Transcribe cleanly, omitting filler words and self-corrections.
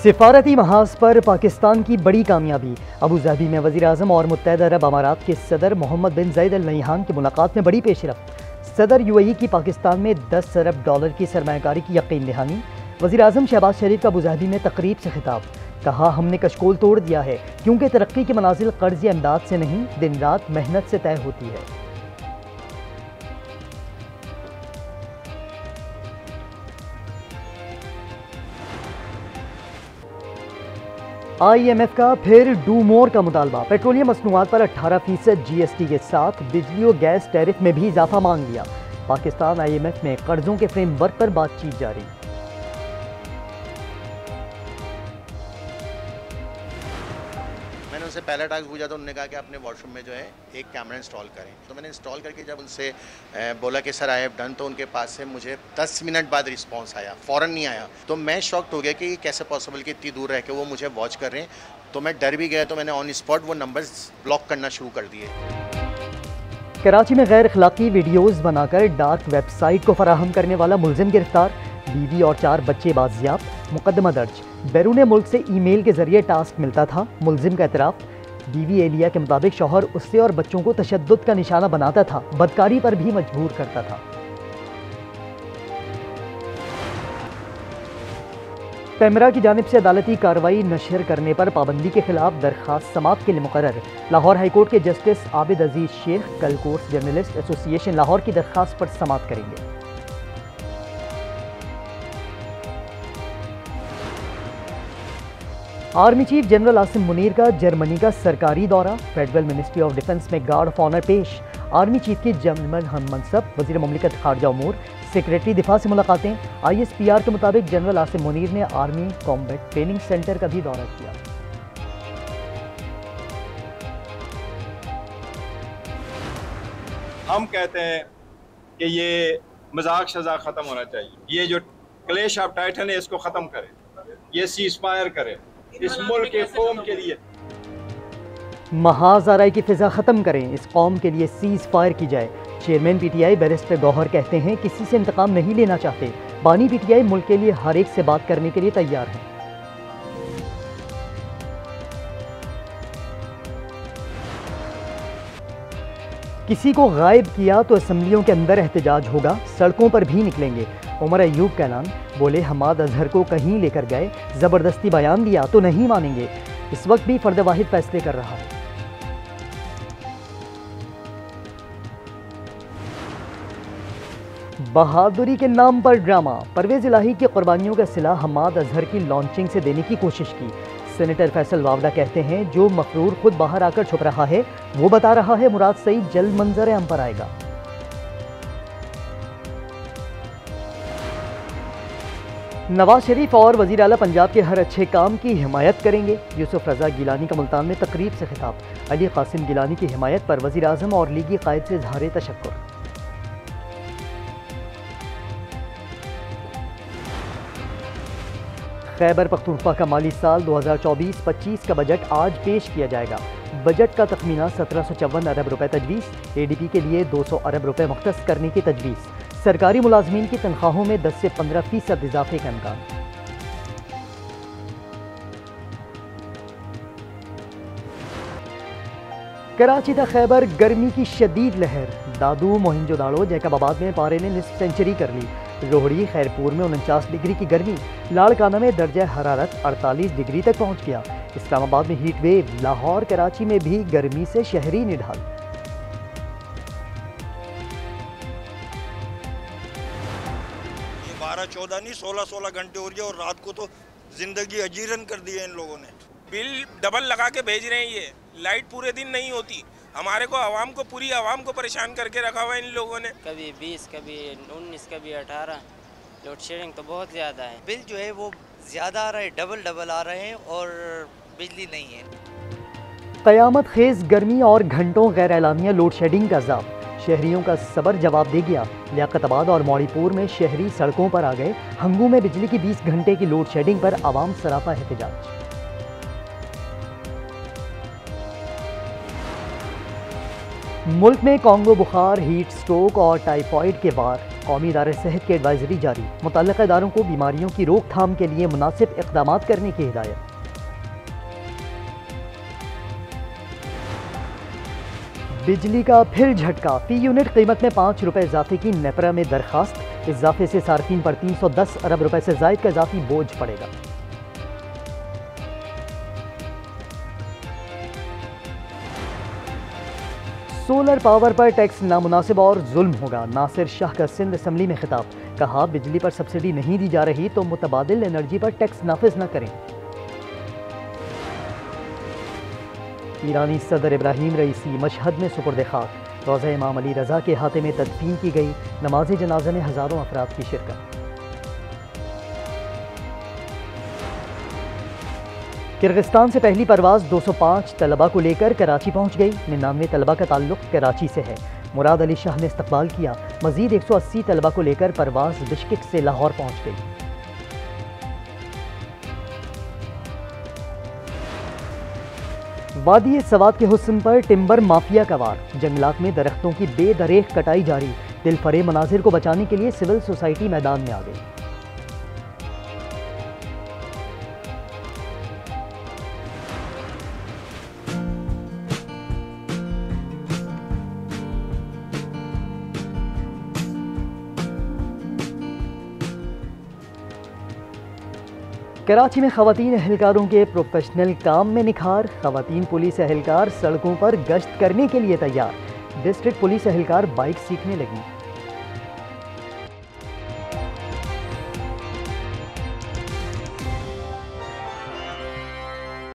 सिफारती महाज पर पाकिस्तान की बड़ी कामयाबी। अबू धाबी में वज़ीर-ए-आज़म और मुत्तहदा अरब अमारात के सदर मोहम्मद बिन ज़ायद अल नहयान की मुलाकात में बड़ी पेशरफ्त। सदर यूएई की पाकिस्तान में $10 अरब की सरमायाकारी की यकीन दहानी। वज़ीर-ए-आज़म शहबाज शरीफ का अबू धाबी में तकरीब से खिताब। कहा, हमने कशकोल तोड़ दिया है क्योंकि तरक्की की मनाजिल कर्ज या इमदाद से नहीं, दिन रात मेहनत से तय होती है। IMF का फिर डू मोर का मुतालबा। पेट्रोलियम मसनूआत पर 18% GST के साथ बिजली और गैस टैरिफ में भी इजाफा मांग लिया। पाकिस्तान IMF में कर्जों के फ्रेमवर्क पर बातचीत जारी। मैंने उनसे पहला टास्क पूछा तो उन्होंने कहा कि अपने वॉशरूम में जो है एक कैमरा इंस्टॉल करें। तो मैंने इंस्टॉल करके जब उनसे बोला कि सर आई हैव डन, तो उनके पास से मुझे 10 मिनट बाद रिस्पांस आया, फ़ौरन नहीं आया। तो मैं शॉक्ड हो गया कि ये कैसे पॉसिबल कि इतनी दूर रह के वो मुझे वॉच कर रहे हैं। तो मैं डर भी गया, तो मैंने ऑन स्पॉट वो नंबर्स ब्लॉक करना शुरू कर दिए। कराची में गैर अखलाकी वीडियोज़ बनाकर डार्क वेबसाइट को फराहम करने वाला मुलजिम गिरफ्तार। बीवी और 4 बच्चे बाजियाब। मुकदमा दर्ज। बैरून मुल्क से ईमेल के जरिए टास्क मिलता था। मुलजिम का एतराफ़। बीवी एलिया के मुताबिक शौहर उससे और बच्चों को तशद्दुद का निशाना बनाता था, बदकारी पर भी मजबूर करता था। पेमरा की जानिब से अदालती कार्रवाई नशर करने पर पाबंदी के खिलाफ दरख्वास्त समाअत के लिए मुकर्रर। लाहौर हाईकोर्ट के जस्टिस आबिद अजीज शेख कल कोर्स जर्नलिस्ट एसोसिएशन लाहौर की दरख्वास्त पर समाअत करेंगे। Army chief general Asim Munir का जर्मनी का सरकारी दौरा। फेडरल मिनिस्ट्री ऑफ डिफेंस में गार्ड ऑफ ऑनर पेश। आर्मी चीफ की जर्मन हम मनसब वज़ीर मुमलिकत खारजा उमूर, सेक्रेटरी दिफा से मुलाकातें। ISPR के मुताबिक जनरल आसिम मुनीर ने आर्मी कॉम्बैट ट्रेनिंग सेंटर का भी दौरा किया। हम कहते हैं कि ये मजाक शजाक ख़त्म होना चाहिए। ये जो क्लैश ऑफ टाइटन है इसको ख़त्म करें, ये सीज़फायर करें इस मुल्क के कौम के लिए। महाज़ाराई की फिजा ख़त्म करें, इस कौम के लिए सीज़ फायर की जाए। चेयरमैन PTI बैरिस्टर गौहर कहते हैं किसी से इंतकाम नहीं लेना चाहते। बानी PTI मुल्क के लिए हर एक से बात करने के लिए तैयार हैं। किसी को गायब किया तो असम्बलियों के अंदर एहतजाज होगा, सड़कों पर भी निकलेंगे। उमर अयूब का ऐलान। बोले, हमाद अजहर को कहीं लेकर गए, ज़बरदस्ती बयान दिया तो नहीं मानेंगे। इस वक्त भी फर्द वाहिद फैसले कर रहा है। बहादुरी के नाम पर ड्रामा। परवेज इलाही की कुर्बानियों का सिला हमाद अजहर की लॉन्चिंग से देने की कोशिश की। सेनेटर फैसल वावडा कहते हैं जो मफरूर खुद बाहर आकर छुप रहा है वो बता रहा है मुराद सईद जल्द मंजर आम पर आएगा। नवाज शरीफ और वज़ीर आला पंजाब के हर अच्छे काम की हिमायत करेंगे। यूसुफ रजा गिलानी का मुल्तान में तकरीब से खिताब। अली कासिम गिलानी की हिमायत पर वज़ीर आज़म और लीगी कायद से इज़हार तशक्कुर। खैबर पख्तूनख्वा का माली साल 2024-25 का बजट आज पेश किया जाएगा। बजट का तखमीना 1754 अरब रुपए तजवीज़। ADP के लिए 200 अरब रुपए मुख्तस करने की तजवीज़। सरकारी मुलाजमीन की तनख्वाहों में 10 से 15% इजाफे का इम्कान। कराची था खैबर गर्मी की शदीद लहर। दादू मोहिंजोदाड़ो जैकबाबाद में पारे ने निस्फ सेंचुरी कर ली। रोहड़ी खैरपुर में 49 डिग्री की गर्मी। लाड़काना में दर्जा हरारत 48 डिग्री तक पहुंच गया। इस्लामाबाद में हीट वेव। लाहौर कराची में भी गर्मी से शहरी निढाल। ये 12-14 नहीं 16-16 घंटे हो रही है और रात को तो जिंदगी अजीरन कर दी है इन लोगों ने। बिल डबल लगा के भेज रहे हैं। ये लाइट पूरे दिन नहीं होती। हमारे को आवाम को पूरी आवाम को परेशान करके रखा हुआ है इन लोगों ने। कभी 20 कभी 19 कभी 18। लोड शेडिंग तो बहुत ज़्यादा है। बिल जो है वो ज़्यादा आ रहा है, डबल आ रहे हैं और बिजली नहीं है। क़यामत खेज गर्मी और घंटों गैर एलानिया लोड शेडिंग का अज़ाब। शहरियों का सबर जवाब दे गया। लियाकताबाद और मौड़ीपुर में शहरी सड़कों पर आ गए। हंगू में बिजली की 20 घंटे की लोड शेडिंग पर आवाम सरापा एहतजाज। मुल्क में कॉन्गो बुखार, हीट स्ट्रोक और टाइफाइड के वार। कौमी इदारे सेहत की एडवाइजरी जारी, मुतल्लिक़ा इदारों को बीमारियों की रोकथाम के लिए मुनासिब इक़दाम करने की हिदायत। बिजली का फिर झटका, फी यूनिट कीमत में 5 रुपये इजाफे की नेपरा में दरखास्त, इजाफे से सार्फिन पर 310 अरब रुपए से जायद का इजाफी बोझ पड़ेगा। सोलर पावर पर टैक्स नामुनासिब और जुल्म होगा, नासिर शाह का सिंध असम्बली में खिताब, कहा बिजली पर सब्सिडी नहीं दी जा रही तो मुतबादिल एनर्जी पर टैक्स नाफिज न करें। ईरानी सदर इब्राहिम रईसी मशहद में सुपुर्द खाक, रोज़ा इमाम अली रज़ा के हाथे में तदफीन की गई, नमाज जनाजा में हज़ारों अफराद की शिरकत। किर्गिस्तान से पहली परवाज़ 205 तलबा को लेकर कराची पहुँच गई, 99 तलबा का ताल्लुक़ कराची से है। मुराद अली शाह ने इस्तकबाल किया, मज़ीद 180 तलबा को लेकर परवाज़ बिश्केक से लाहौर पहुँच गई। वादी सवात के हुस्न पर टिम्बर माफिया का वार, जंगलात में दरख्तों की बेदरेख कटाई जारी, दिलफरेब मनाजिर को बचाने के लिए सिविल सोसाइटी मैदान में आ गई। कराची में खवातीन एहलकारों के प्रोफेशनल काम में निखार, खवातीन पुलिस एहलकार सड़कों पर गश्त करने के लिए तैयार, डिस्ट्रिक्ट पुलिस एहलकार बाइक सीखने लगी।